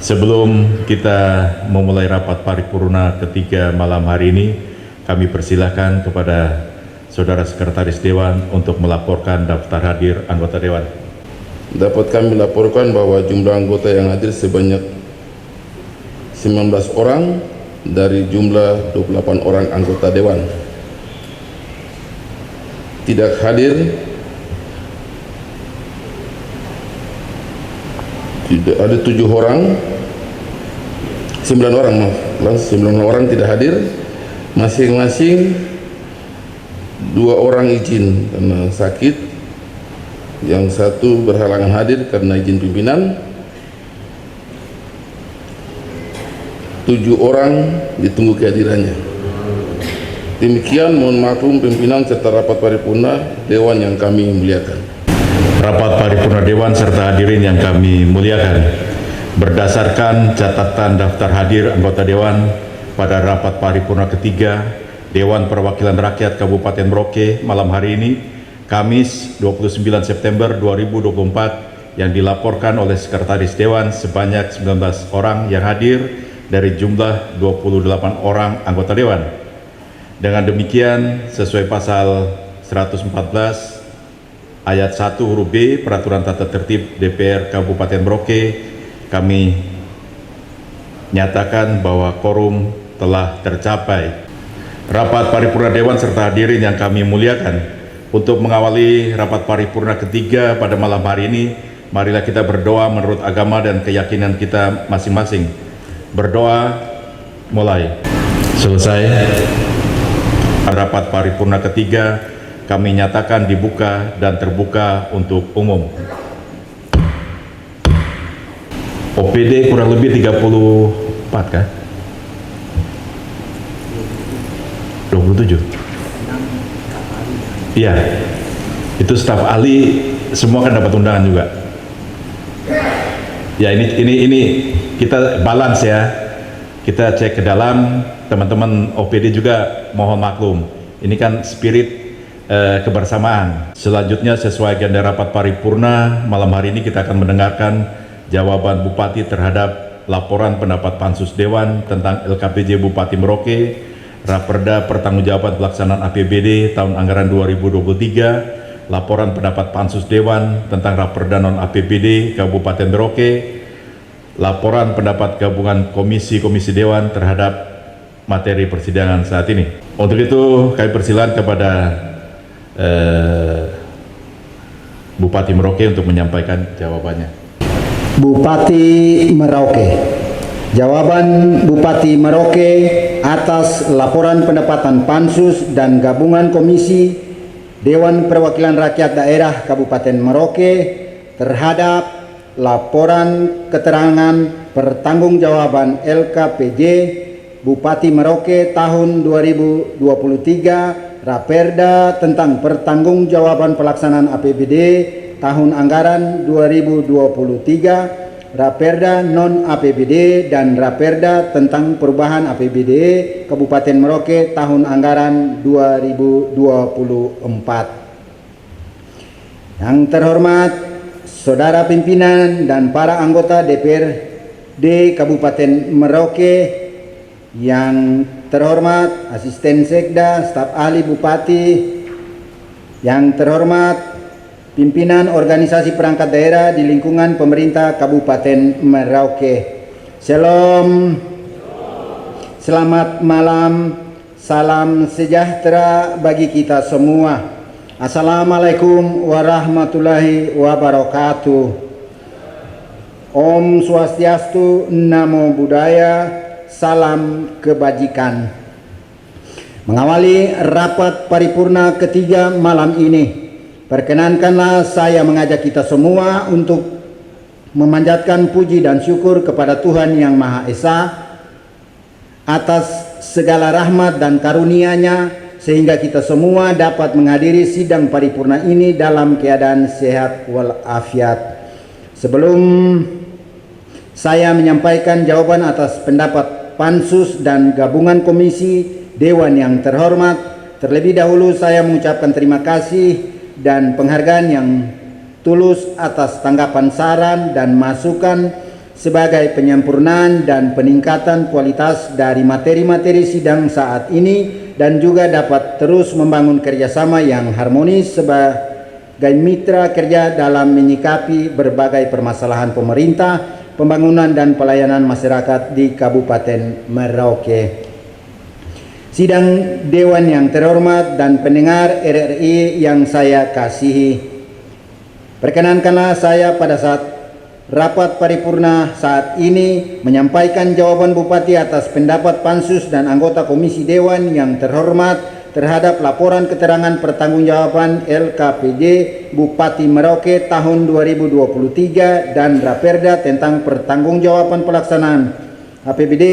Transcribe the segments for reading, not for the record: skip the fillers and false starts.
Sebelum kita memulai rapat paripurna ketiga malam hari ini, kami persilahkan kepada Saudara Sekretaris Dewan untuk melaporkan daftar hadir anggota Dewan. Dapat kami laporkan bahwa jumlah anggota yang hadir sebanyak 19 orang dari jumlah 28 orang anggota Dewan. Tidak hadir ada 7 orang, 9 orang, maaf, 9 orang tidak hadir, masing-masing 2 orang izin karena sakit, yang satu berhalangan hadir karena izin pimpinan, 7 orang ditunggu kehadirannya. Demikian, mohon maklum pimpinan serta rapat paripurna Dewan yang kami muliakan. Rapat paripurna Dewan serta hadirin yang kami muliakan, berdasarkan catatan daftar hadir anggota Dewan pada rapat paripurna ketiga Dewan Perwakilan Rakyat Kabupaten Merauke malam hari ini, Kamis 29 September 2024, yang dilaporkan oleh Sekretaris Dewan sebanyak 19 orang yang hadir dari jumlah 28 orang anggota Dewan. Dengan demikian, sesuai pasal 114 Ayat 1 huruf B Peraturan Tata Tertib DPR Kabupaten Merauke, kami nyatakan bahwa quorum telah tercapai. Rapat paripurna Dewan serta hadirin yang kami muliakan, untuk mengawali rapat paripurna ketiga pada malam hari ini, marilah kita berdoa menurut agama dan keyakinan kita masing-masing. Berdoa mulai. Selesai rapat paripurna ketiga, kami nyatakan dibuka dan terbuka untuk umum. OPD kurang lebih 34 kah? 27? Iya, itu staf ahli semua kan dapat undangan juga. Ya, ini kita balance ya. Kita cek ke dalam, teman-teman OPD juga mohon maklum. Ini kan spirit kebersamaan. Selanjutnya, sesuai agenda rapat paripurna malam hari ini, kita akan mendengarkan jawaban Bupati terhadap laporan pendapat Pansus Dewan tentang LKPJ Bupati Merauke, Raperda Pertanggungjawaban Pelaksanaan APBD tahun anggaran 2023, laporan pendapat Pansus Dewan tentang Raperda non APBD Kabupaten Merauke, laporan pendapat gabungan komisi-komisi Dewan terhadap materi persidangan saat ini. Untuk itu, kami persilakan kepada Bupati Merauke untuk menyampaikan jawabannya. Bupati Merauke. Jawaban Bupati Merauke atas laporan pendapatan Pansus dan gabungan komisi Dewan Perwakilan Rakyat Daerah Kabupaten Merauke terhadap laporan keterangan pertanggungjawaban LKPJ Bupati Merauke tahun 2023, Raperda tentang pertanggungjawaban pelaksanaan APBD tahun anggaran 2023, Raperda non APBD, dan Raperda tentang perubahan APBD Kabupaten Merauke tahun anggaran 2024. Yang terhormat Saudara pimpinan dan para anggota DPRD Kabupaten Merauke, yang terhormat Asisten Sekda, staf ahli Bupati, yang terhormat pimpinan organisasi perangkat daerah di lingkungan pemerintah Kabupaten Merauke. Shalom. Selamat malam. Salam sejahtera bagi kita semua. Assalamualaikum warahmatullahi wabarakatuh. Om Swastiastu, Namo Buddhaya, salam kebajikan. Mengawali rapat paripurna ketiga malam ini, perkenankanlah saya mengajak kita semua untuk memanjatkan puji dan syukur kepada Tuhan Yang Maha Esa atas segala rahmat dan karunia-Nya, sehingga kita semua dapat menghadiri sidang paripurna ini dalam keadaan sehat walafiat. Sebelum saya menyampaikan jawaban atas pendapat Pansus dan gabungan komisi Dewan yang terhormat, terlebih dahulu saya mengucapkan terima kasih dan penghargaan yang tulus atas tanggapan saran dan masukan sebagai penyempurnaan dan peningkatan kualitas dari materi-materi sidang saat ini dan juga dapat terus membangun kerjasama yang harmonis sebagai mitra kerja dalam menyikapi berbagai permasalahan pemerintah, pembangunan dan pelayanan masyarakat di Kabupaten Merauke. Sidang Dewan yang terhormat dan pendengar RRI yang saya kasihi, perkenankanlah saya pada saat rapat paripurna saat ini menyampaikan jawaban Bupati atas pendapat Pansus dan anggota Komisi Dewan yang terhormat terhadap laporan keterangan pertanggungjawaban LKPD Bupati Merauke tahun 2023 dan Raperda tentang pertanggungjawaban pelaksanaan APBD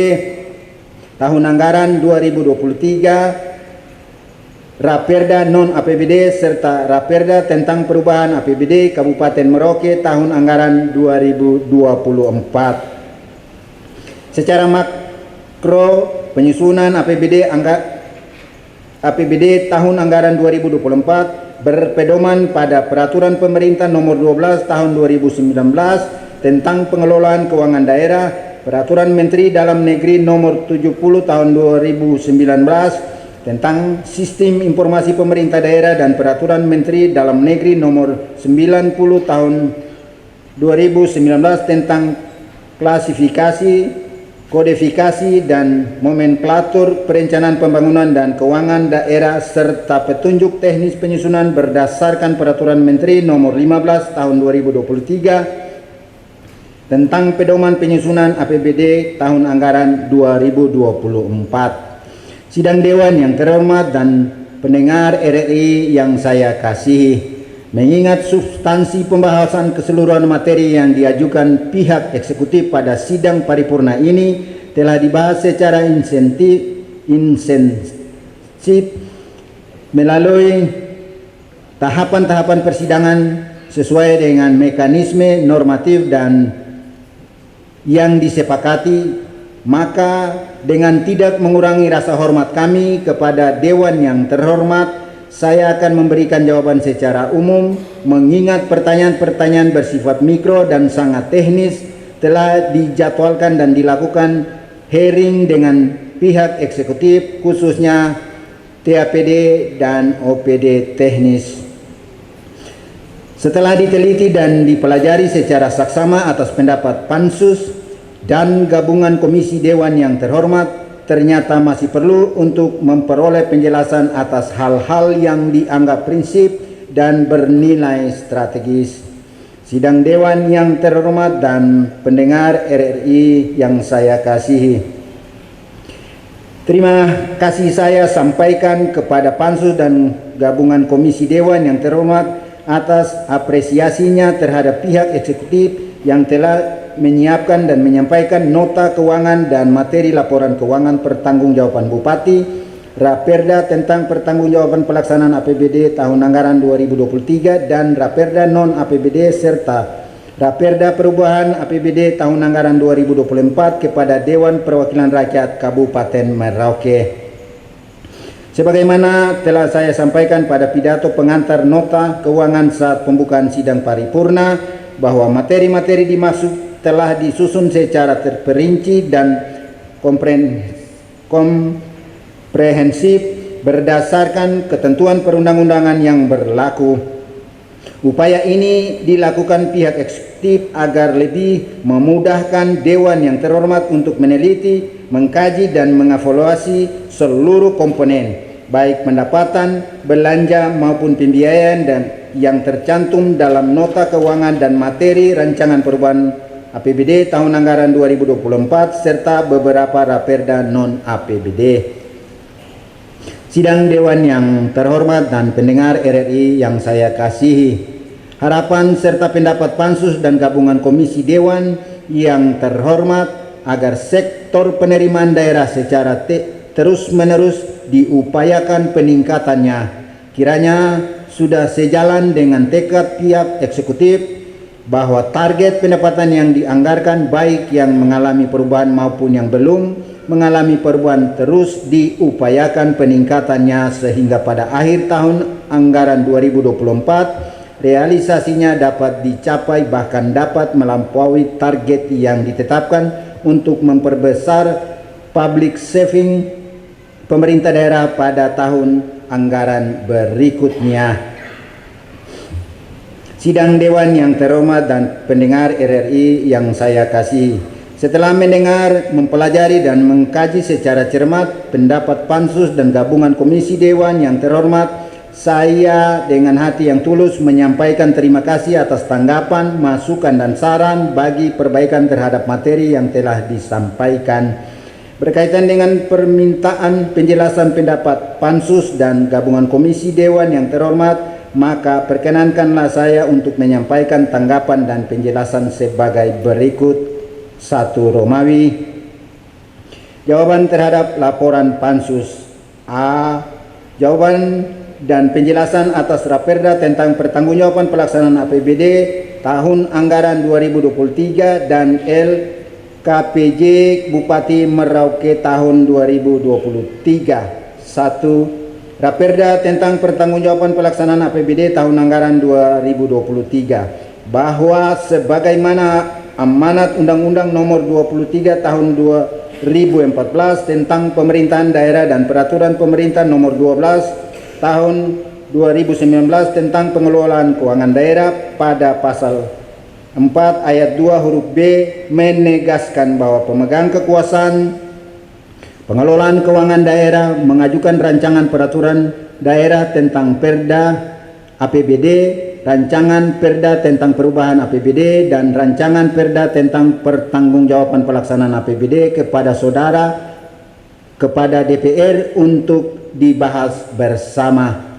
tahun anggaran 2023, Raperda non APBD serta Raperda tentang perubahan APBD Kabupaten Merauke tahun anggaran 2024. Secara makro, penyusunan APBD tahun anggaran 2024 berpedoman pada Peraturan Pemerintah Nomor 12 Tahun 2019 tentang pengelolaan keuangan daerah, Peraturan Menteri Dalam Negeri Nomor 70 Tahun 2019 tentang Sistem Informasi Pemerintah Daerah dan Peraturan Menteri Dalam Negeri Nomor 90 Tahun 2019 tentang klasifikasi, kodifikasi dan nomenklatur perencanaan pembangunan dan keuangan daerah serta petunjuk teknis penyusunan berdasarkan Peraturan Menteri Nomor 15 Tahun 2023 tentang pedoman penyusunan APBD tahun anggaran 2024. Sidang Dewan yang terhormat dan pendengar RRI yang saya kasihi, mengingat substansi pembahasan keseluruhan materi yang diajukan pihak eksekutif pada sidang paripurna ini telah dibahas secara intensif melalui tahapan-tahapan persidangan sesuai dengan mekanisme normatif dan yang disepakati, maka dengan tidak mengurangi rasa hormat kami kepada Dewan yang terhormat, saya akan memberikan jawaban secara umum mengingat pertanyaan-pertanyaan bersifat mikro dan sangat teknis telah dijadwalkan dan dilakukan hearing dengan pihak eksekutif khususnya TAPD dan OPD teknis. Setelah diteliti dan dipelajari secara saksama atas pendapat Pansus dan gabungan Komisi Dewan yang terhormat, ternyata masih perlu untuk memperoleh penjelasan atas hal-hal yang dianggap prinsip dan bernilai strategis. Sidang Dewan yang terhormat dan pendengar RRI yang saya kasihi, terima kasih saya sampaikan kepada Pansus dan gabungan Komisi Dewan yang terhormat atas apresiasinya terhadap pihak eksekutif yang telah menyiapkan dan menyampaikan nota keuangan dan materi laporan keuangan pertanggungjawaban Bupati, Raperda tentang pertanggungjawaban pelaksanaan APBD tahun anggaran 2023 dan Raperda non APBD serta Raperda perubahan APBD tahun anggaran 2024 kepada Dewan Perwakilan Rakyat Kabupaten Merauke. Sebagaimana telah saya sampaikan pada pidato pengantar nota keuangan saat pembukaan sidang paripurna, bahwa materi-materi dimaksud telah disusun secara terperinci dan komprehensif berdasarkan ketentuan perundang-undangan yang berlaku. Upaya ini dilakukan pihak eksekutif agar lebih memudahkan Dewan yang terhormat untuk meneliti, mengkaji dan mengevaluasi seluruh komponen, baik pendapatan, belanja maupun pembiayaan dan yang tercantum dalam nota keuangan dan materi rancangan perubahan APBD tahun anggaran 2024 serta beberapa Raperda non APBD. Sidang Dewan yang terhormat dan pendengar RRI yang saya kasihi, harapan serta pendapat Pansus dan gabungan Komisi Dewan yang terhormat agar sektor penerimaan daerah secara terus-menerus diupayakan peningkatannya, kiranya sudah sejalan dengan tekad pihak eksekutif bahwa target pendapatan yang dianggarkan baik yang mengalami perubahan maupun yang belum mengalami perubahan terus diupayakan peningkatannya sehingga pada akhir tahun anggaran 2024 realisasinya dapat dicapai bahkan dapat melampaui target yang ditetapkan untuk memperbesar public saving pemerintah daerah pada tahun anggaran berikutnya. Sidang Dewan yang terhormat dan pendengar RRI yang saya kasihi, setelah mendengar, mempelajari dan mengkaji secara cermat pendapat pansus dan gabungan komisi Dewan yang terhormat, saya dengan hati yang tulus menyampaikan terima kasih atas tanggapan, masukan dan saran bagi perbaikan terhadap materi yang telah disampaikan. Berkaitan dengan permintaan penjelasan pendapat pansus dan gabungan komisi Dewan yang terhormat, maka perkenankanlah saya untuk menyampaikan tanggapan dan penjelasan sebagai berikut. 1. Romawi. Jawaban terhadap laporan pansus. A. Jawaban dan penjelasan atas Raperda tentang pertanggungjawaban pelaksanaan APBD tahun anggaran 2023 dan LKPJ Bupati Merauke tahun 2023. 1. Raperda tentang pertanggungjawaban pelaksanaan APBD tahun anggaran 2023, bahwa sebagaimana amanat Undang-Undang Nomor 23 Tahun 2014 tentang pemerintahan daerah dan Peraturan Pemerintah Nomor 12 Tahun 2019 tentang pengelolaan keuangan daerah pada pasal 4 ayat 2 huruf B menegaskan bahwa pemegang kekuasaan pengelolaan keuangan daerah mengajukan rancangan peraturan daerah tentang Perda APBD, rancangan Perda tentang perubahan APBD, dan rancangan Perda tentang pertanggungjawaban pelaksanaan APBD kepada DPR untuk dibahas bersama.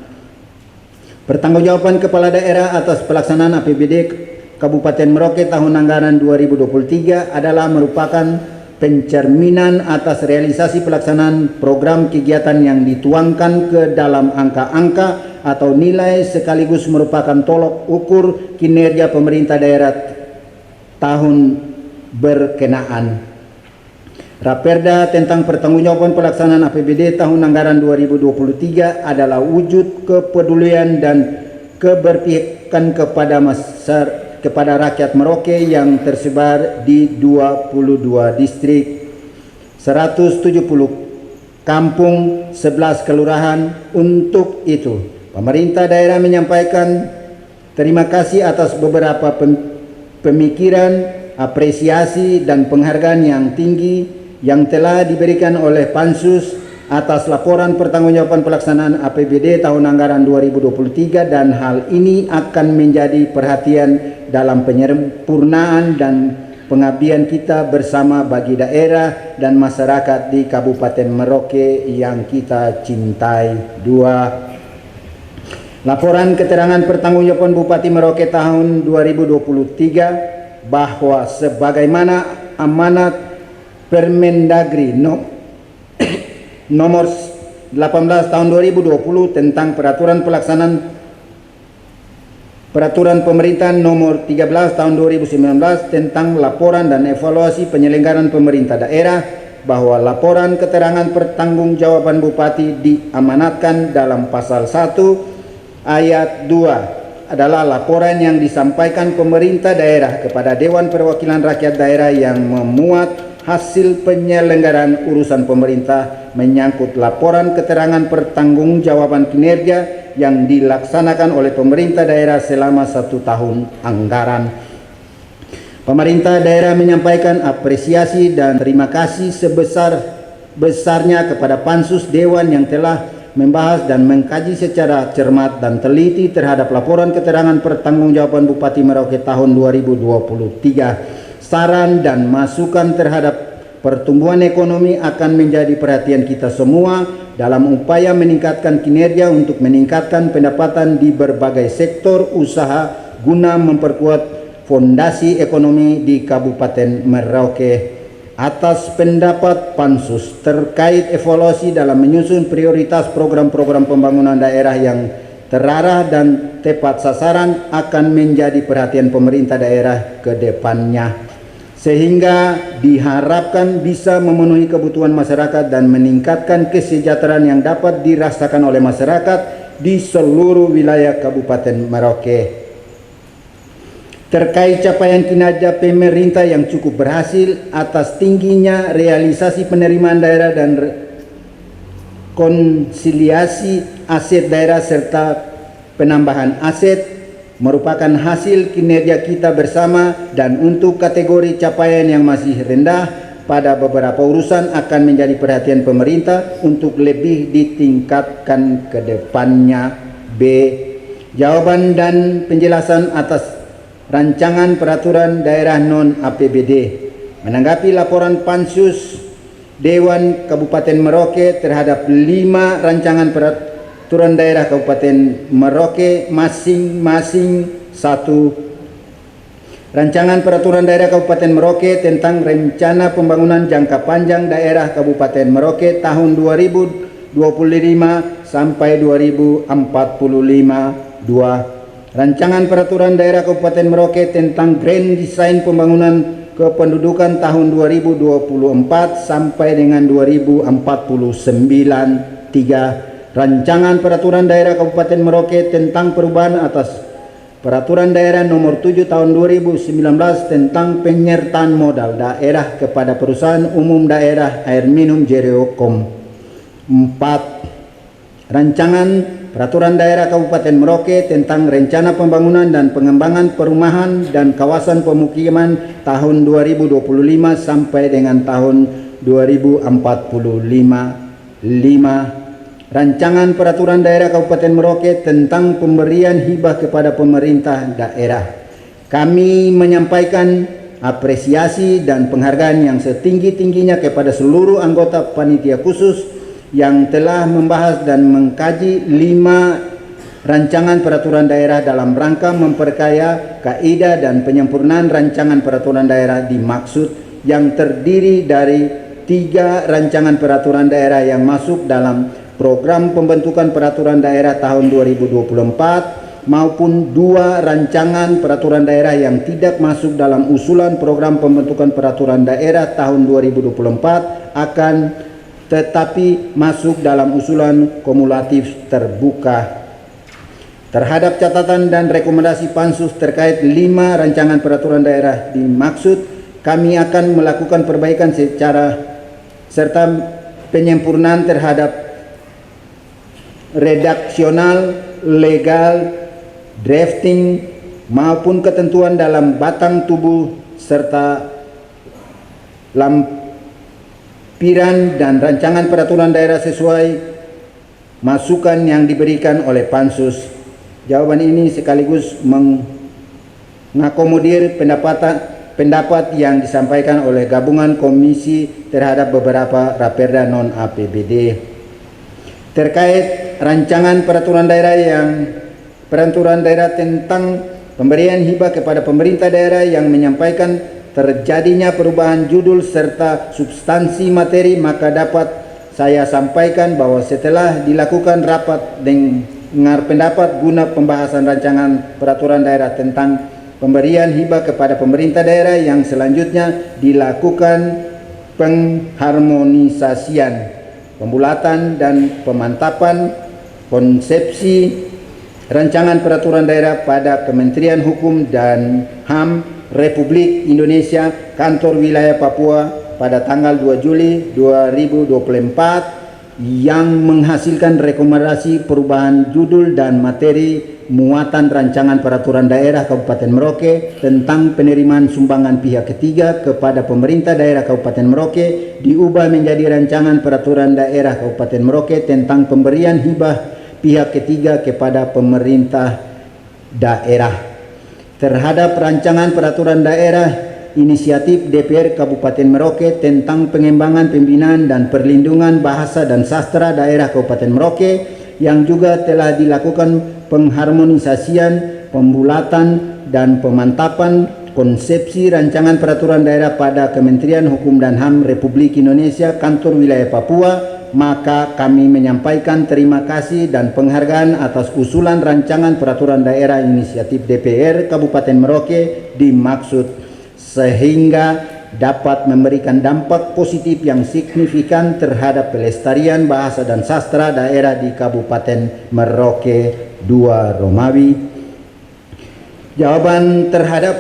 Pertanggungjawaban kepala daerah atas pelaksanaan APBD Kabupaten Merauke tahun anggaran 2023 adalah merupakan pencerminan atas realisasi pelaksanaan program kegiatan yang dituangkan ke dalam angka-angka atau nilai, sekaligus merupakan tolok ukur kinerja pemerintah daerah tahun berkenaan. Raperda tentang pertanggungjawaban pelaksanaan APBD tahun anggaran 2023 adalah wujud kepedulian dan keberpihakan kepada rakyat Merauke yang tersebar di 22 distrik, 170 kampung, 11 kelurahan. Untuk itu, pemerintah daerah menyampaikan terima kasih atas beberapa pemikiran, apresiasi dan penghargaan yang tinggi yang telah diberikan oleh Pansus atas laporan pertanggungjawaban pelaksanaan APBD tahun anggaran 2023, dan hal ini akan menjadi perhatian dalam penyempurnaan dan pengabdian kita bersama bagi daerah dan masyarakat di Kabupaten Merauke yang kita cintai. 2. Laporan keterangan pertanggungjawaban Bupati Merauke tahun 2023, bahwa sebagaimana amanat Permendagri nomor 18 tahun 2020 tentang peraturan pemerintahan nomor 13 tahun 2019 tentang laporan dan evaluasi penyelenggaraan pemerintah daerah, bahwa laporan keterangan pertanggungjawaban bupati diamanatkan dalam pasal 1 ayat 2 adalah laporan yang disampaikan pemerintah daerah kepada Dewan Perwakilan Rakyat Daerah yang memuat hasil penyelenggaraan urusan pemerintah menyangkut laporan keterangan pertanggungjawaban kinerja yang dilaksanakan oleh pemerintah daerah selama 1 tahun anggaran. Pemerintah daerah menyampaikan apresiasi dan terima kasih sebesar-besarnya kepada Pansus Dewan yang telah membahas dan mengkaji secara cermat dan teliti terhadap laporan keterangan pertanggungjawaban Bupati Merauke tahun 2023. Saran dan masukan terhadap pertumbuhan ekonomi akan menjadi perhatian kita semua dalam upaya meningkatkan kinerja untuk meningkatkan pendapatan di berbagai sektor usaha guna memperkuat fondasi ekonomi di Kabupaten Merauke. Atas pendapat Pansus terkait evaluasi dalam menyusun prioritas program-program pembangunan daerah yang terarah dan tepat sasaran akan menjadi perhatian pemerintah daerah ke depannya, sehingga diharapkan bisa memenuhi kebutuhan masyarakat dan meningkatkan kesejahteraan yang dapat dirasakan oleh masyarakat di seluruh wilayah Kabupaten Merauke. terkait capaian kinerja pemerintah yang cukup berhasil atas tingginya realisasi penerimaan daerah dan konsiliasi aset daerah serta penambahan aset merupakan hasil kinerja kita bersama, dan untuk kategori capaian yang masih rendah pada beberapa urusan akan menjadi perhatian pemerintah untuk lebih ditingkatkan ke depannya. B. Jawaban dan penjelasan atas rancangan peraturan daerah non-APBD. Menanggapi laporan Pansus Dewan Kabupaten Merauke terhadap 5 rancangan peraturan daerah Kabupaten Merauke, masing-masing 1. Rancangan peraturan daerah Kabupaten Merauke tentang rencana pembangunan jangka panjang daerah Kabupaten Merauke tahun 2025 sampai 2045. 2. Rancangan peraturan daerah Kabupaten Merauke tentang Grand Design Pembangunan Kependudukan tahun 2024 sampai dengan 2049. 3. Rancangan peraturan daerah Kabupaten Merauke tentang perubahan atas peraturan daerah nomor 7 tahun 2019 tentang penyertaan modal daerah kepada perusahaan umum daerah air minum Jereokom. 4. Rancangan peraturan daerah Kabupaten Merauke tentang rencana pembangunan dan pengembangan perumahan dan kawasan pemukiman tahun 2025 sampai dengan tahun 2045. 5. Rancangan peraturan daerah Kabupaten Merauke tentang pemberian hibah kepada pemerintah daerah. Kami menyampaikan apresiasi dan penghargaan yang setinggi-tingginya kepada seluruh anggota panitia khusus yang telah membahas dan mengkaji 5 rancangan peraturan daerah dalam rangka memperkaya kaidah dan penyempurnaan rancangan peraturan daerah dimaksud, yang terdiri dari 3 rancangan peraturan daerah yang masuk dalam program pembentukan peraturan daerah tahun 2024 maupun 2 rancangan peraturan daerah yang tidak masuk dalam usulan program pembentukan peraturan daerah tahun 2024 akan tetapi masuk dalam usulan kumulatif terbuka. Terhadap catatan dan rekomendasi Pansus terkait 5 rancangan peraturan daerah dimaksud, kami akan melakukan perbaikan serta penyempurnaan terhadap redaksional, legal, drafting maupun ketentuan dalam batang tubuh serta lampiran dan rancangan peraturan daerah sesuai masukan yang diberikan oleh Pansus. Jawaban ini sekaligus mengakomodir pendapat yang disampaikan oleh gabungan komisi terhadap beberapa raperda non-APBD. Terkait rancangan peraturan daerah tentang pemberian hibah kepada pemerintah daerah yang menyampaikan terjadinya perubahan judul serta substansi materi, maka dapat saya sampaikan bahwa setelah dilakukan rapat dengar pendapat guna pembahasan rancangan peraturan daerah tentang pemberian hibah kepada pemerintah daerah yang selanjutnya dilakukan pengharmonisasian, pembulatan dan pemantapan konsepsi rancangan peraturan daerah pada Kementerian Hukum dan HAM Republik Indonesia, Kantor Wilayah Papua pada tanggal 2 Juli 2024 yang menghasilkan rekomendasi perubahan judul dan materi muatan rancangan peraturan daerah Kabupaten Merauke tentang penerimaan sumbangan pihak ketiga kepada pemerintah daerah Kabupaten Merauke diubah menjadi rancangan peraturan daerah Kabupaten Merauke tentang pemberian hibah pihak ketiga kepada pemerintah daerah. Terhadap rancangan peraturan daerah inisiatif DPR Kabupaten Merauke tentang pengembangan pembinaan dan perlindungan bahasa dan sastra daerah Kabupaten Merauke yang juga telah dilakukan pengharmonisasian, pembulatan dan pemantapan konsepsi rancangan peraturan daerah pada Kementerian Hukum dan HAM Republik Indonesia, Kantor Wilayah Papua, maka kami menyampaikan terima kasih dan penghargaan atas usulan rancangan peraturan daerah inisiatif DPR Kabupaten Merauke dimaksud, sehingga dapat memberikan dampak positif yang signifikan terhadap pelestarian bahasa dan sastra daerah di Kabupaten Merauke II Romawi. Jawaban terhadap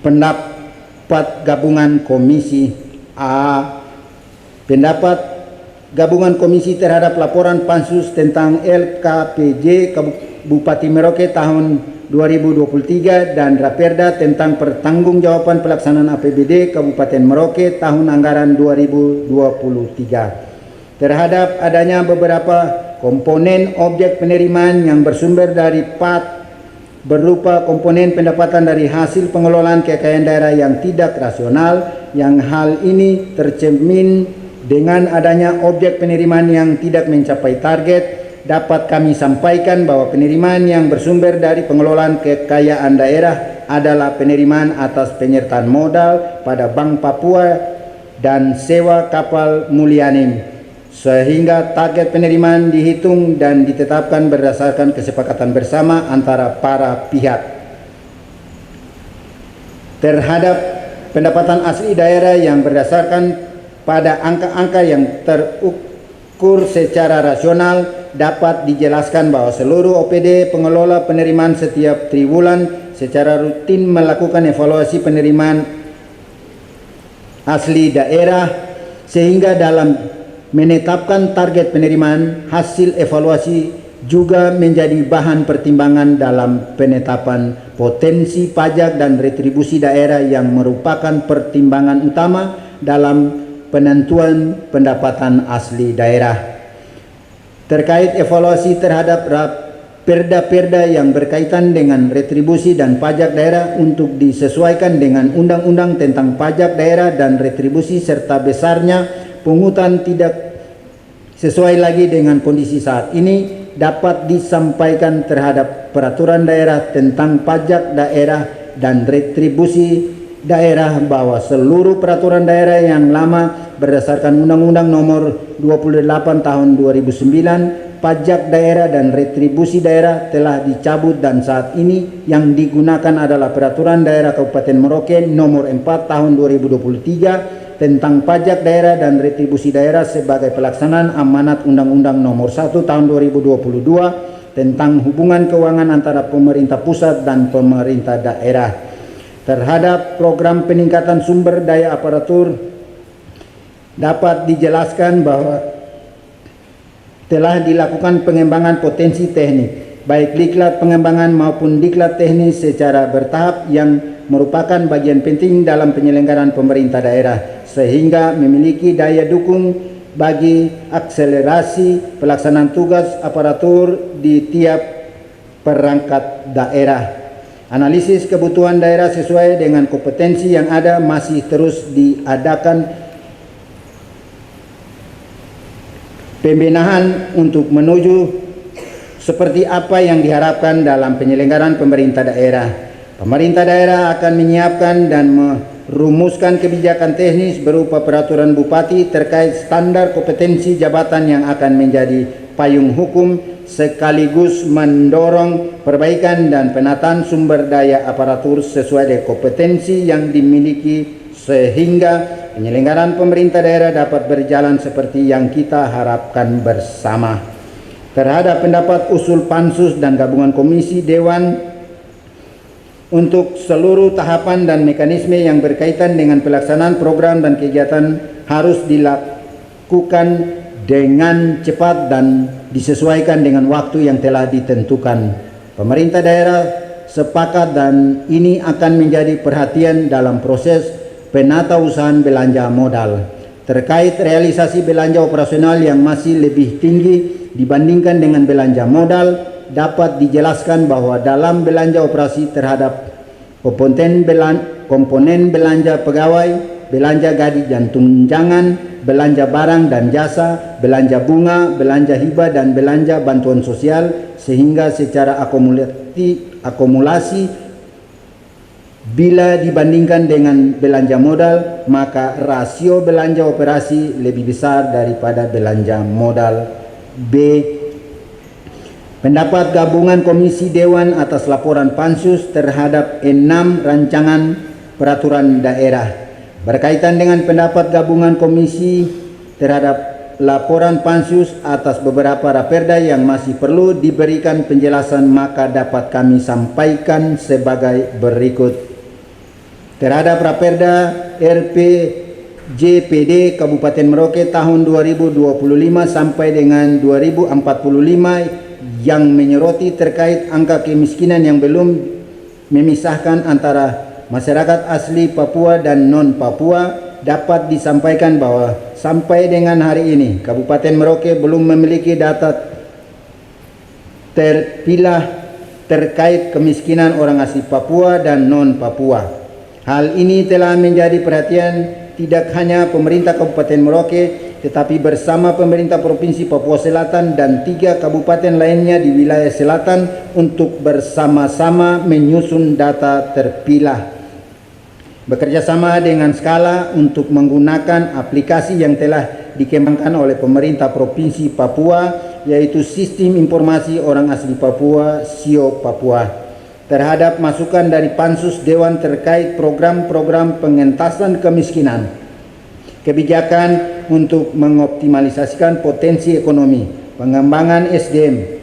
pendapat gabungan Komisi A. Pendapat gabungan komisi terhadap laporan Pansus tentang LKPJ Kabupaten Merauke tahun 2023 dan Raperda tentang pertanggungjawaban pelaksanaan APBD Kabupaten Merauke tahun anggaran 2023. Terhadap adanya beberapa komponen objek penerimaan yang bersumber dari PAT berupa komponen pendapatan dari hasil pengelolaan kekayaan daerah yang tidak rasional, yang hal ini tercermin dengan adanya objek penerimaan yang tidak mencapai target. Dapat kami sampaikan bahwa penerimaan yang bersumber dari pengelolaan kekayaan daerah adalah penerimaan atas penyertaan modal pada Bank Papua dan sewa kapal Mulyani, sehingga target penerimaan dihitung dan ditetapkan berdasarkan kesepakatan bersama antara para pihak. Terhadap pendapatan asli daerah yang berdasarkan pada angka-angka yang terukur secara rasional, dapat dijelaskan bahwa seluruh OPD pengelola penerimaan setiap triwulan secara rutin melakukan evaluasi penerimaan asli daerah, sehingga dalam menetapkan target penerimaan, hasil evaluasi juga menjadi bahan pertimbangan dalam penetapan potensi pajak dan retribusi daerah yang merupakan pertimbangan utama dalam penentuan pendapatan asli daerah. Terkait evaluasi terhadap perda-perda yang berkaitan dengan retribusi dan pajak daerah untuk disesuaikan dengan Undang-Undang tentang Pajak Daerah dan Retribusi serta besarnya pungutan tidak sesuai lagi dengan kondisi saat ini, dapat disampaikan terhadap peraturan daerah tentang pajak daerah dan retribusi daerah bahwa seluruh peraturan daerah yang lama berdasarkan Undang-Undang Nomor 28 Tahun 2009 pajak daerah dan retribusi daerah telah dicabut dan saat ini yang digunakan adalah Peraturan Daerah Kabupaten Merauke Nomor 4 Tahun 2023 tentang pajak daerah dan retribusi daerah sebagai pelaksanaan amanat Undang-Undang Nomor 1 Tahun 2022 tentang hubungan keuangan antara pemerintah pusat dan pemerintah daerah. Terhadap program peningkatan sumber daya aparatur, dapat dijelaskan bahwa telah dilakukan pengembangan potensi teknik, baik diklat pengembangan maupun diklat teknis secara bertahap yang merupakan bagian penting dalam penyelenggaraan pemerintah daerah, sehingga memiliki daya dukung bagi akselerasi pelaksanaan tugas aparatur di tiap perangkat daerah. Analisis kebutuhan daerah sesuai dengan kompetensi yang ada masih terus diadakan pembenahan untuk menuju seperti apa yang diharapkan dalam penyelenggaraan pemerintah daerah. Pemerintah daerah akan menyiapkan dan merumuskan kebijakan teknis berupa peraturan bupati terkait standar kompetensi jabatan yang akan menjadi payung hukum, sekaligus mendorong perbaikan dan penataan sumber daya aparatur sesuai dengan kompetensi yang dimiliki, sehingga penyelenggaraan pemerintah daerah dapat berjalan seperti yang kita harapkan bersama. Terhadap pendapat usul Pansus dan gabungan komisi Dewan untuk seluruh tahapan dan mekanisme yang berkaitan dengan pelaksanaan program dan kegiatan harus dilakukan dengan cepat dan disesuaikan dengan waktu yang telah ditentukan. Pemerintah daerah sepakat dan ini akan menjadi perhatian dalam proses penatausahaan belanja modal. Terkait realisasi belanja operasional yang masih lebih tinggi dibandingkan dengan belanja modal, dapat dijelaskan bahwa dalam belanja operasi terhadap komponen belanja pegawai, belanja gaji dan tunjangan, belanja barang dan jasa, belanja bunga, belanja hibah dan belanja bantuan sosial, sehingga secara akumulasi bila dibandingkan dengan belanja modal, maka rasio belanja operasi lebih besar daripada belanja modal. B. Pendapat gabungan Komisi Dewan atas laporan Pansus terhadap 6 rancangan peraturan daerah. Berkaitan dengan pendapat gabungan komisi terhadap laporan Pansus atas beberapa raperda yang masih perlu diberikan penjelasan, maka dapat kami sampaikan sebagai berikut. Terhadap raperda RPJPD Kabupaten Merauke tahun 2025 sampai dengan 2045 yang menyoroti terkait angka kemiskinan yang belum memisahkan antara masyarakat asli Papua dan non-Papua, dapat disampaikan bahwa sampai dengan hari ini Kabupaten Merauke belum memiliki data terpilah terkait kemiskinan orang asli Papua dan non-Papua. Hal ini telah menjadi perhatian tidak hanya pemerintah Kabupaten Merauke, tetapi bersama pemerintah Provinsi Papua Selatan dan 3 kabupaten lainnya di wilayah selatan untuk bersama-sama menyusun data terpilah. Bekerjasama dengan Skala untuk menggunakan aplikasi yang telah dikembangkan oleh pemerintah Provinsi Papua, yaitu Sistem Informasi Orang Asli Papua (SIO Papua), terhadap masukan dari Pansus Dewan terkait program-program pengentasan kemiskinan, kebijakan untuk mengoptimalisasikan potensi ekonomi, pengembangan SDM,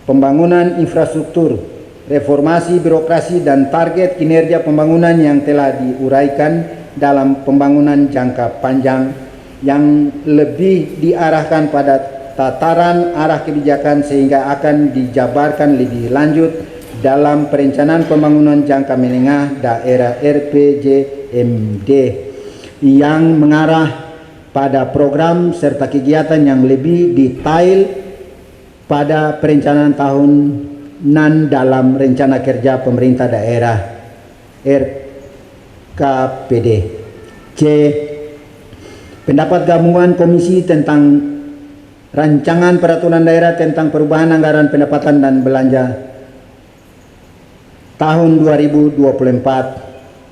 pembangunan infrastruktur, reformasi birokrasi, dan target kinerja pembangunan yang telah diuraikan dalam pembangunan jangka panjang yang lebih diarahkan pada tataran arah kebijakan sehingga akan dijabarkan lebih lanjut dalam perencanaan pembangunan jangka menengah daerah RPJMD yang mengarah pada program serta kegiatan yang lebih detail pada perencanaan tahunan dalam rencana kerja pemerintah daerah RKPD. C. Pendapat gabungan komisi tentang rancangan peraturan daerah tentang perubahan anggaran pendapatan dan belanja tahun 2024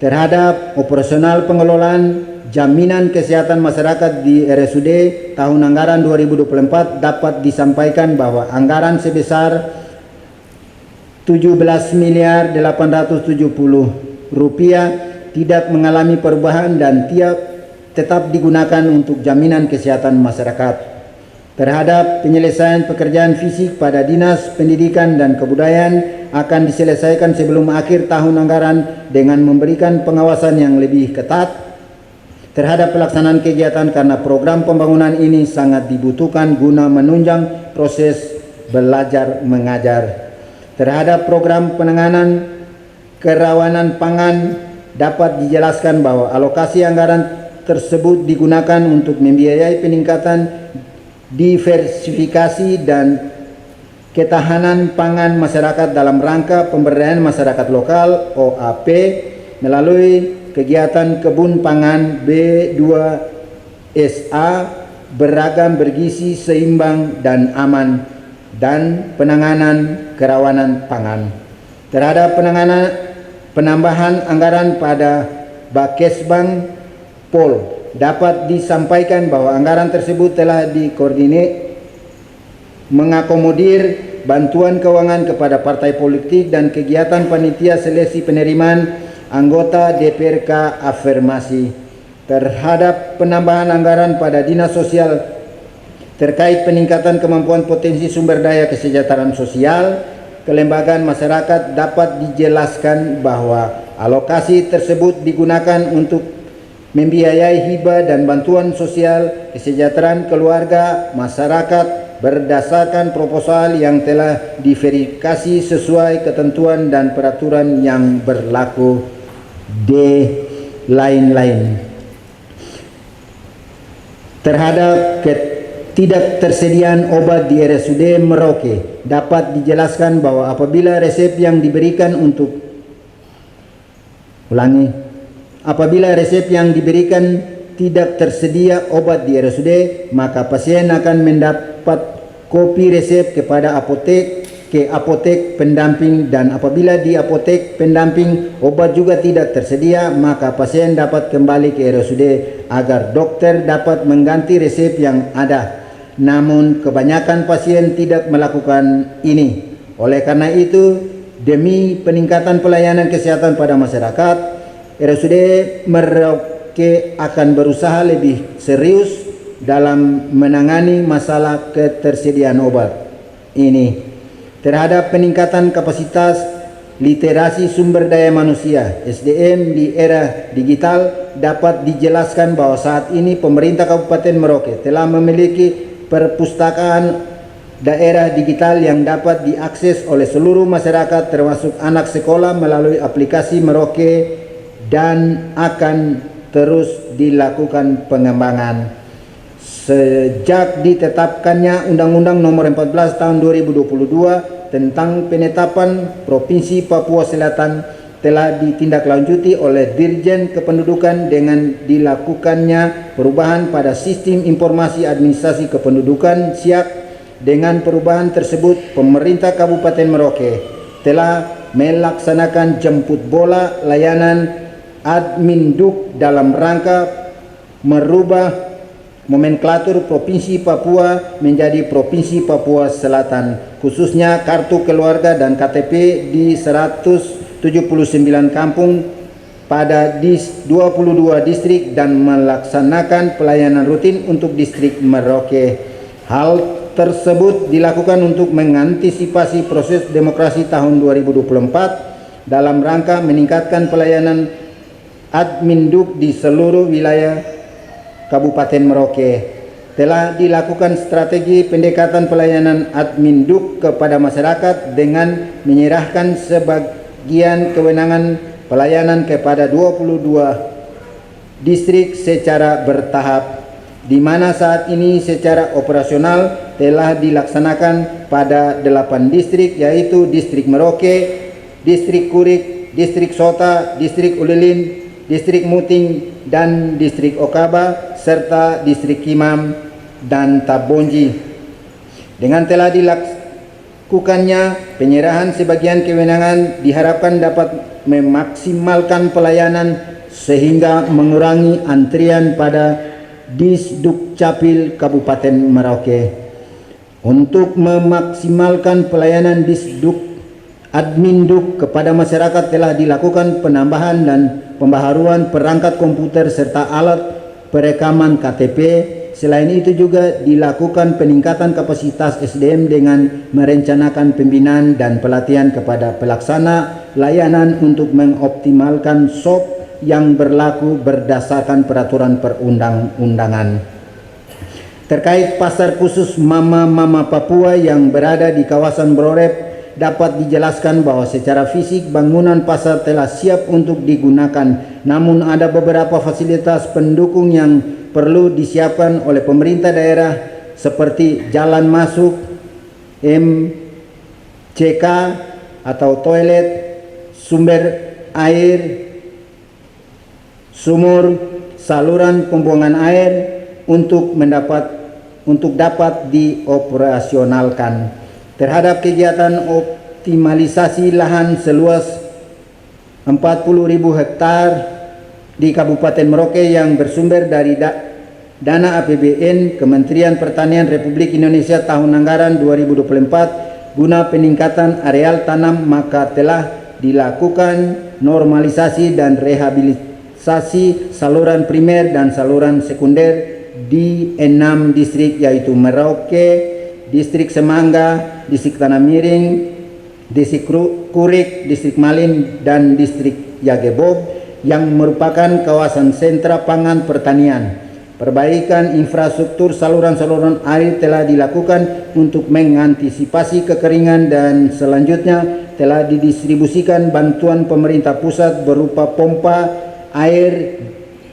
terhadap operasional pengelolaan jaminan kesehatan masyarakat di RSUD tahun anggaran 2024 dapat disampaikan bahwa anggaran sebesar 17.870 rupiah tidak mengalami perubahan dan tetap digunakan untuk jaminan kesehatan masyarakat. Terhadap penyelesaian pekerjaan fisik pada Dinas Pendidikan dan Kebudayaan akan diselesaikan sebelum akhir tahun anggaran dengan memberikan pengawasan yang lebih ketat terhadap pelaksanaan kegiatan karena program pembangunan ini sangat dibutuhkan guna menunjang proses belajar mengajar. Terhadap program penanganan kerawanan pangan dapat dijelaskan bahwa alokasi anggaran tersebut digunakan untuk membiayai peningkatan diversifikasi dan ketahanan pangan masyarakat dalam rangka pemberdayaan masyarakat lokal OAP melalui kegiatan kebun pangan B2SA beragam, bergizi, seimbang, dan aman, dan penanganan kerawanan pangan. Terhadap penambahan anggaran pada Bakesbang Pol dapat disampaikan bahwa anggaran tersebut telah dikoordinir mengakomodir bantuan keuangan kepada partai politik dan kegiatan panitia seleksi penerimaan anggota DPRK afirmasi. Terhadap penambahan anggaran pada Dinas Sosial terkait peningkatan kemampuan potensi sumber daya kesejahteraan sosial kelembagaan masyarakat dapat dijelaskan bahwa alokasi tersebut digunakan untuk membiayai hibah dan bantuan sosial kesejahteraan keluarga masyarakat berdasarkan proposal yang telah diverifikasi sesuai ketentuan dan peraturan yang berlaku. D. Lain-lain. Terhadap tidak tersediaan obat di RSUD Merauke dapat dijelaskan bahwa apabila resep yang diberikan apabila resep yang diberikan tidak tersedia obat di RSUD, maka pasien akan mendapat kopi resep kepada apotek pendamping, dan apabila di apotek pendamping obat juga tidak tersedia, maka pasien dapat kembali ke RSUD agar dokter dapat mengganti resep yang ada. Namun kebanyakan pasien tidak melakukan ini. Oleh karena itu, demi peningkatan pelayanan kesehatan pada masyarakat, RSUD Merauke akan berusaha lebih serius dalam menangani masalah ketersediaan obat ini. Terhadap peningkatan kapasitas literasi sumber daya manusia (SDM) di era digital, dapat dijelaskan bahwa saat ini pemerintah Kabupaten Merauke telah memiliki perpustakaan daerah digital yang dapat diakses oleh seluruh masyarakat termasuk anak sekolah melalui aplikasi Merauke, dan akan terus dilakukan pengembangan. Sejak ditetapkannya Undang-Undang Nomor 14 Tahun 2022 tentang penetapan Provinsi Papua Selatan, telah ditindaklanjuti oleh Dirjen Kependudukan dengan dilakukannya perubahan pada Sistem Informasi Administrasi Kependudukan (SIAK). Dengan perubahan tersebut, pemerintah Kabupaten Merauke telah melaksanakan jemput bola layanan Adminduk dalam rangka merubah nomenklatur Provinsi Papua menjadi Provinsi Papua Selatan, khususnya kartu keluarga dan KTP di 179 kampung pada 22 distrik dan melaksanakan pelayanan rutin untuk distrik Merauke. Hal tersebut dilakukan untuk mengantisipasi proses demokrasi tahun 2024 dalam rangka meningkatkan pelayanan Adminduk di seluruh wilayah Kabupaten Merauke. Telah dilakukan strategi pendekatan pelayanan Adminduk kepada masyarakat dengan menyerahkan sebagian kewenangan pelayanan kepada 22 distrik secara bertahap, di mana saat ini secara operasional telah dilaksanakan pada 8 distrik, yaitu Distrik Merauke, Distrik Kurik, Distrik Sota, Distrik Ulilin, Distrik Muting, dan Distrik Okaba, serta Distrik Kimam dan Tabonji. Dengan telah dilakukannya penyerahan sebagian kewenangan, diharapkan dapat memaksimalkan pelayanan sehingga mengurangi antrian pada Disduk Capil Kabupaten Merauke. Untuk memaksimalkan pelayanan Disduk Adminduk kepada masyarakat, telah dilakukan penambahan dan pembaharuan perangkat komputer serta alat perekaman KTP. Selain itu juga dilakukan peningkatan kapasitas SDM dengan merencanakan pembinaan dan pelatihan kepada pelaksana layanan untuk mengoptimalkan SOP yang berlaku berdasarkan peraturan perundang-undangan. Terkait pasar khusus Mama-Mama Papua yang berada di kawasan Brorep, dapat dijelaskan bahwa secara fisik bangunan pasar telah siap untuk digunakan, namun ada beberapa fasilitas pendukung yang perlu disiapkan oleh pemerintah daerah seperti jalan masuk, MCK atau toilet, sumber air, sumur, saluran pembuangan air untuk dapat dioperasionalkan. Terhadap kegiatan optimalisasi lahan seluas 40.000 hektar di Kabupaten Merauke yang bersumber dari dana APBN Kementerian Pertanian Republik Indonesia tahun anggaran 2024 guna peningkatan areal tanam, maka telah dilakukan normalisasi dan rehabilitasi saluran primer dan saluran sekunder di 6 distrik, yaitu Merauke, Distrik Semangga, Distrik Tanah Miring, Distrik Kurik, Distrik Malin, dan Distrik Yagebob yang merupakan kawasan sentra pangan pertanian. Perbaikan infrastruktur saluran-saluran air telah dilakukan untuk mengantisipasi kekeringan, dan selanjutnya telah didistribusikan bantuan pemerintah pusat berupa pompa air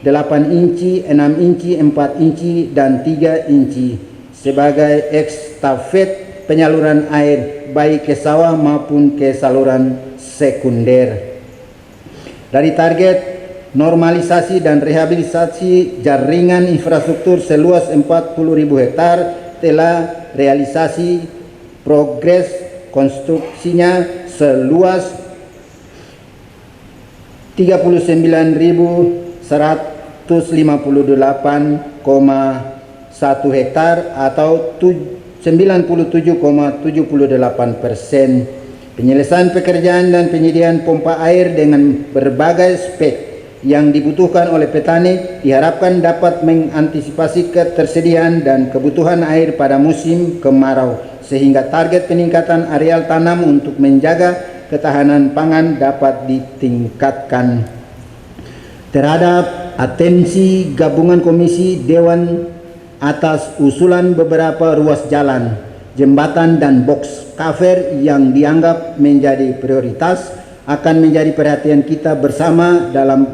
8 inci, 6 inci, 4 inci, dan 3 inci sebagai estafet penyaluran air baik ke sawah maupun ke saluran sekunder. Dari target normalisasi dan rehabilitasi jaringan infrastruktur seluas 40.000 hektar, telah realisasi progres konstruksinya seluas 39.158,1 hektar atau 97,78%. Penyelesaian pekerjaan dan penyediaan pompa air dengan berbagai spek yang dibutuhkan oleh petani diharapkan dapat mengantisipasi ketersediaan dan kebutuhan air pada musim kemarau, sehingga target peningkatan areal tanam untuk menjaga ketahanan pangan dapat ditingkatkan. Terhadap atensi gabungan Komisi Dewan atas usulan beberapa ruas jalan, jembatan dan box cover yang dianggap menjadi prioritas, akan menjadi perhatian kita bersama dalam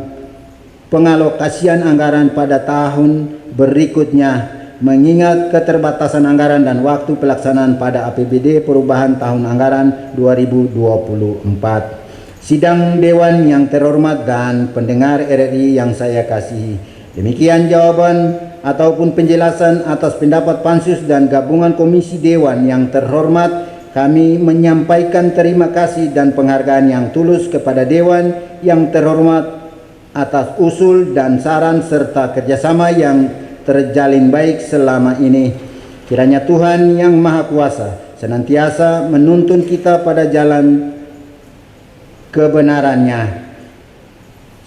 pengalokasian anggaran pada tahun berikutnya, mengingat keterbatasan anggaran dan waktu pelaksanaan pada APBD perubahan tahun anggaran 2024. Sidang Dewan yang terhormat dan pendengar RRI yang saya kasihi, demikian jawaban ataupun penjelasan atas pendapat Pansus dan gabungan Komisi Dewan yang terhormat. Kami menyampaikan terima kasih dan penghargaan yang tulus kepada Dewan yang terhormat atas usul dan saran serta kerjasama yang terjalin baik selama ini. Kiranya Tuhan yang Maha Kuasa senantiasa menuntun kita pada jalan kebenarannya.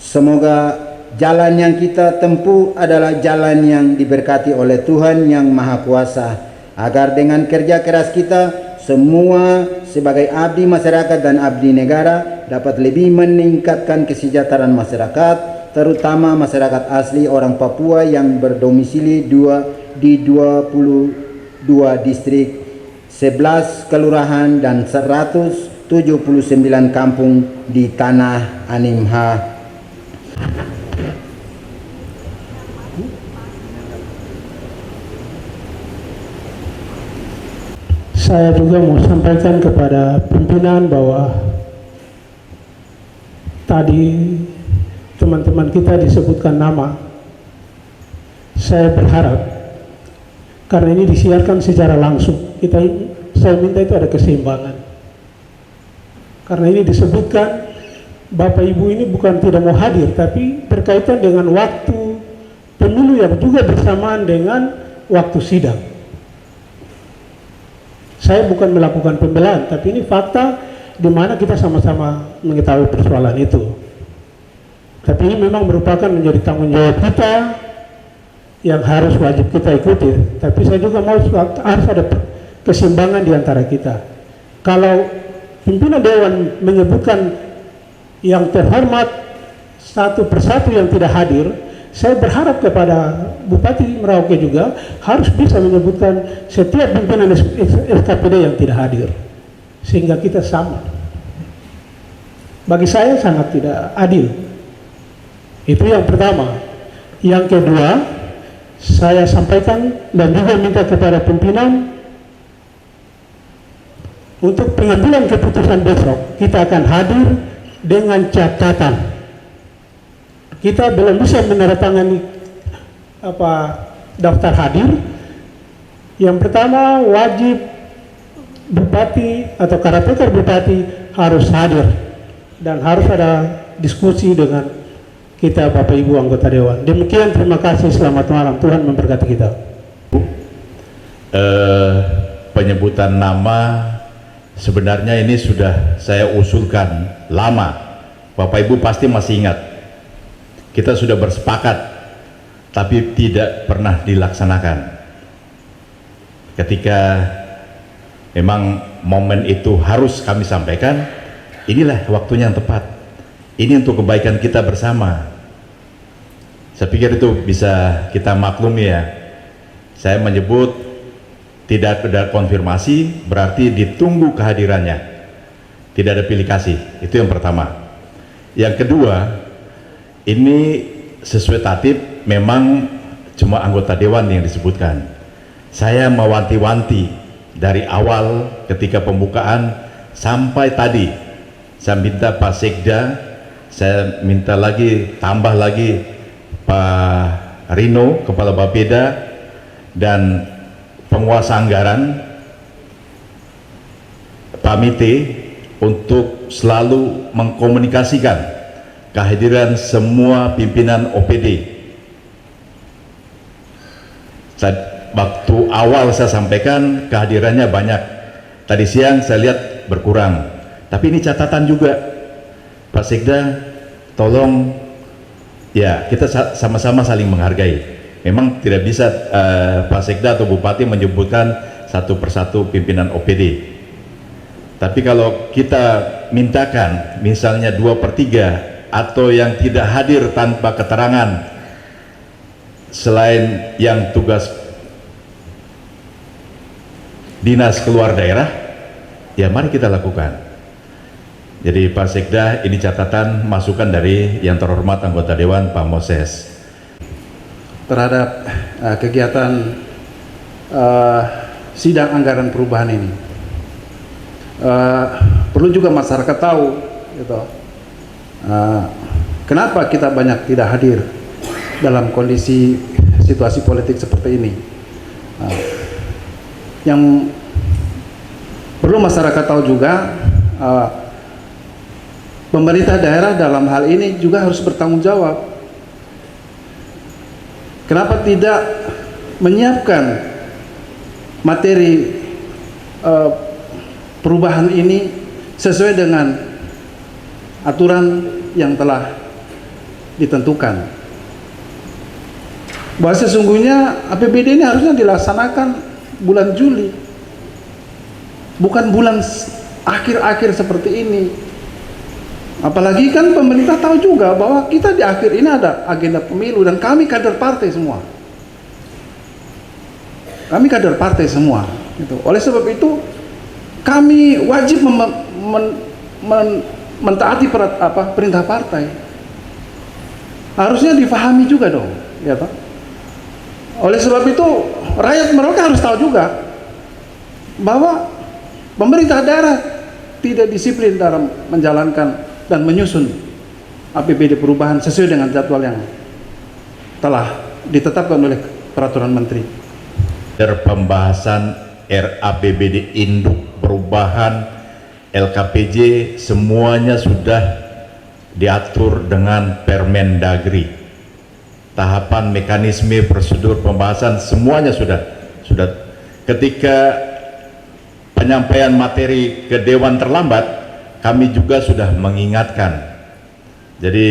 Semoga jalan yang kita tempuh adalah jalan yang diberkati oleh Tuhan yang Maha Kuasa, agar dengan kerja keras kita semua sebagai abdi masyarakat dan abdi negara dapat lebih meningkatkan kesejahteraan masyarakat, terutama masyarakat asli orang Papua yang berdomisili di 22 distrik, 11 kelurahan dan 179 kampung di tanah Animha. Saya juga mau sampaikan kepada pimpinan bahwa tadi teman-teman kita disebutkan nama. Saya berharap karena ini disiarkan secara langsung, saya minta itu ada keseimbangan. Karena ini disebutkan Bapak Ibu ini bukan tidak mau hadir, tapi berkaitan dengan waktu pemilu yang juga bersamaan dengan waktu sidang. Saya bukan melakukan pembelaan, tapi ini fakta di mana kita sama-sama mengetahui persoalan itu. Tapi ini memang merupakan menjadi tanggung jawab kita yang harus wajib kita ikuti. Tapi saya juga mau harus ada keseimbangan di antara kita. Kalau pimpinan Dewan menyebutkan yang terhormat satu persatu yang tidak hadir, saya berharap kepada Bupati Merauke juga harus bisa menyebutkan setiap pimpinan SKPD yang tidak hadir, sehingga kita sama. Bagi saya sangat tidak adil. Itu yang pertama. Yang kedua, saya sampaikan dan juga minta kepada pimpinan untuk pengambilan keputusan besok kita akan hadir dengan catatan. Kita belum bisa menandatangani daftar hadir. Yang pertama, wajib bupati atau karakter bupati harus hadir dan harus ada diskusi dengan kita Bapak Ibu anggota Dewan. Demikian, terima kasih, selamat malam, Tuhan memberkati kita. Penyebutan nama sebenarnya ini sudah saya usulkan lama. Bapak Ibu pasti masih ingat. Kita sudah bersepakat, tapi tidak pernah dilaksanakan. Ketika memang momen itu harus kami sampaikan, inilah waktunya yang tepat. Ini untuk kebaikan kita bersama. Saya pikir itu bisa kita maklumi ya. Saya menyebut tidak ada konfirmasi, berarti ditunggu kehadirannya. Tidak ada pilih kasih, itu yang pertama. Yang kedua, ini sesuai tatib memang cuma anggota dewan yang disebutkan. Saya mewanti-wanti dari awal ketika pembukaan sampai tadi. Saya minta Pak Sekda, saya minta lagi, tambah lagi Pak Rino, Kepala Bapeda, dan penguasa anggaran Pak Mite untuk selalu mengkomunikasikan kehadiran semua pimpinan OPD. Waktu awal saya sampaikan kehadirannya banyak. Tadi siang saya lihat berkurang. Tapi ini catatan juga, Pak Sekda, tolong Ya, kita sama-sama saling menghargai. Memang tidak bisa Pak Sekda atau Bupati menyebutkan satu persatu pimpinan OPD. Tapi kalau kita mintakan misalnya 2/3 atau yang tidak hadir tanpa keterangan selain yang tugas dinas keluar daerah, ya mari kita lakukan. Jadi Pak Sekda, ini catatan masukan dari yang terhormat anggota Dewan Pak Moses terhadap kegiatan sidang anggaran perubahan ini. Perlu juga masyarakat tahu gitu, kenapa kita banyak tidak hadir dalam kondisi situasi politik seperti ini. Yang perlu masyarakat tahu juga, pemerintah daerah dalam hal ini juga harus bertanggung jawab. Kenapa tidak menyiapkan materi perubahan ini sesuai dengan aturan yang telah ditentukan? Bahwa sesungguhnya APBD ini harusnya dilaksanakan bulan Juli, bukan bulan akhir-akhir seperti ini. Apalagi kan pemerintah tahu juga bahwa kita di akhir ini ada agenda pemilu, dan kami kader partai semua. Kami kader partai semua. Gitu. Oleh sebab itu kami wajib mentaati perintah partai. Harusnya difahami juga dong, ya toh. Oleh sebab itu rakyat mereka harus tahu juga bahwa pemerintah daerah tidak disiplin dalam menjalankan dan menyusun APBD perubahan sesuai dengan jadwal yang telah ditetapkan oleh peraturan menteri. Pembahasan RAPBD induk perubahan LKPJ semuanya sudah diatur dengan Permendagri. Tahapan, mekanisme, prosedur pembahasan semuanya sudah. Ketika penyampaian materi ke Dewan terlambat, kami juga sudah mengingatkan. Jadi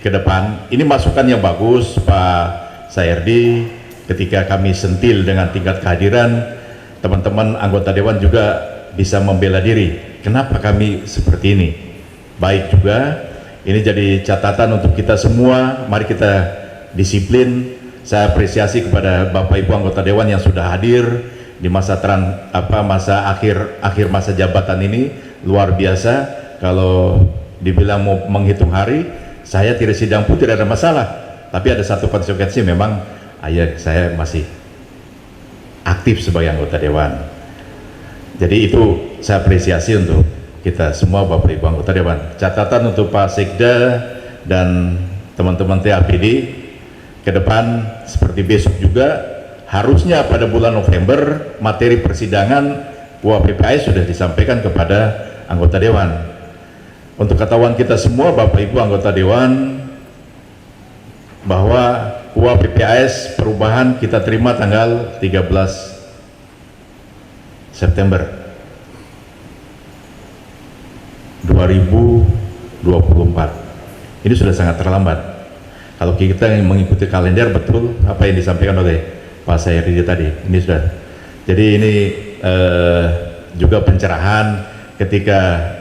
ke depan ini masukan yang bagus Pak Sayerdi. Ketika kami sentil dengan tingkat kehadiran, teman-teman anggota Dewan juga bisa membela diri. Kenapa kami seperti ini? Baik juga, ini jadi catatan untuk kita semua. Mari kita disiplin. Saya apresiasi kepada Bapak Ibu anggota Dewan yang sudah hadir di masa masa akhir masa jabatan ini. Luar biasa. Kalau dibilang mau menghitung hari, saya tidak sidang pun tidak ada masalah. Tapi ada satu konsekuensi, memang saya masih aktif sebagai anggota Dewan. Jadi itu saya apresiasi untuk kita semua Bapak Ibu anggota Dewan. Catatan untuk Pak Sekda dan teman-teman TAPD ke depan, seperti besok juga, harusnya pada bulan November materi persidangan UAPPAS sudah disampaikan kepada anggota Dewan. Untuk ketahuan kita semua Bapak Ibu anggota Dewan, bahwa UAPPAS perubahan kita terima tanggal 13 September 2024. Ini sudah sangat terlambat. Kalau kita mengikuti kalender betul apa yang disampaikan oleh Pak Sayerdi tadi, ini sudah. Jadi ini juga pencerahan ketika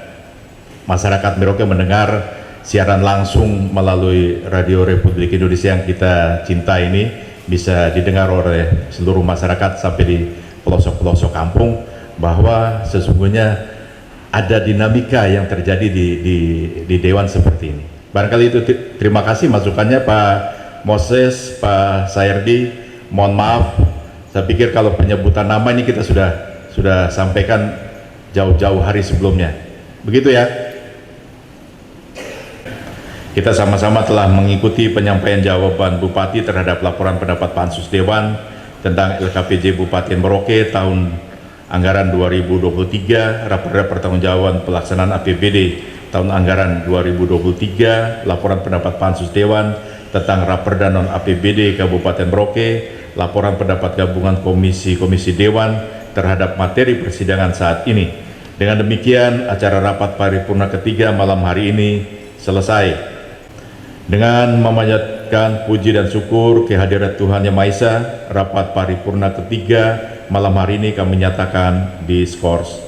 masyarakat Merauke mendengar siaran langsung melalui Radio Republik Indonesia yang kita cinta ini, bisa didengar oleh seluruh masyarakat sampai di pelosok-pelosok kampung, bahwa sesungguhnya ada dinamika yang terjadi di Dewan seperti ini. Barangkali itu, terima kasih masukannya Pak Moses, Pak Sayerdi. Mohon maaf, saya pikir kalau penyebutan nama ini kita sudah sampaikan jauh-jauh hari sebelumnya. Begitu ya. Kita sama-sama telah mengikuti penyampaian jawaban Bupati terhadap laporan pendapat Pansus Dewan tentang LKPJ Bupati Merauke tahun anggaran 2023, raperda pertanggungjawaban pelaksanaan APBD tahun anggaran 2023, laporan pendapat Pansus Dewan tentang raperda non APBD Kabupaten Merauke, laporan pendapat gabungan komisi-komisi Dewan terhadap materi persidangan saat ini. Dengan demikian, acara rapat paripurna ketiga malam hari ini selesai. Dengan memanjatkan panjatkan puji dan syukur kehadirat Tuhan Yang Maha Esa. Rapat paripurna ketiga malam hari ini kami nyatakan diskors.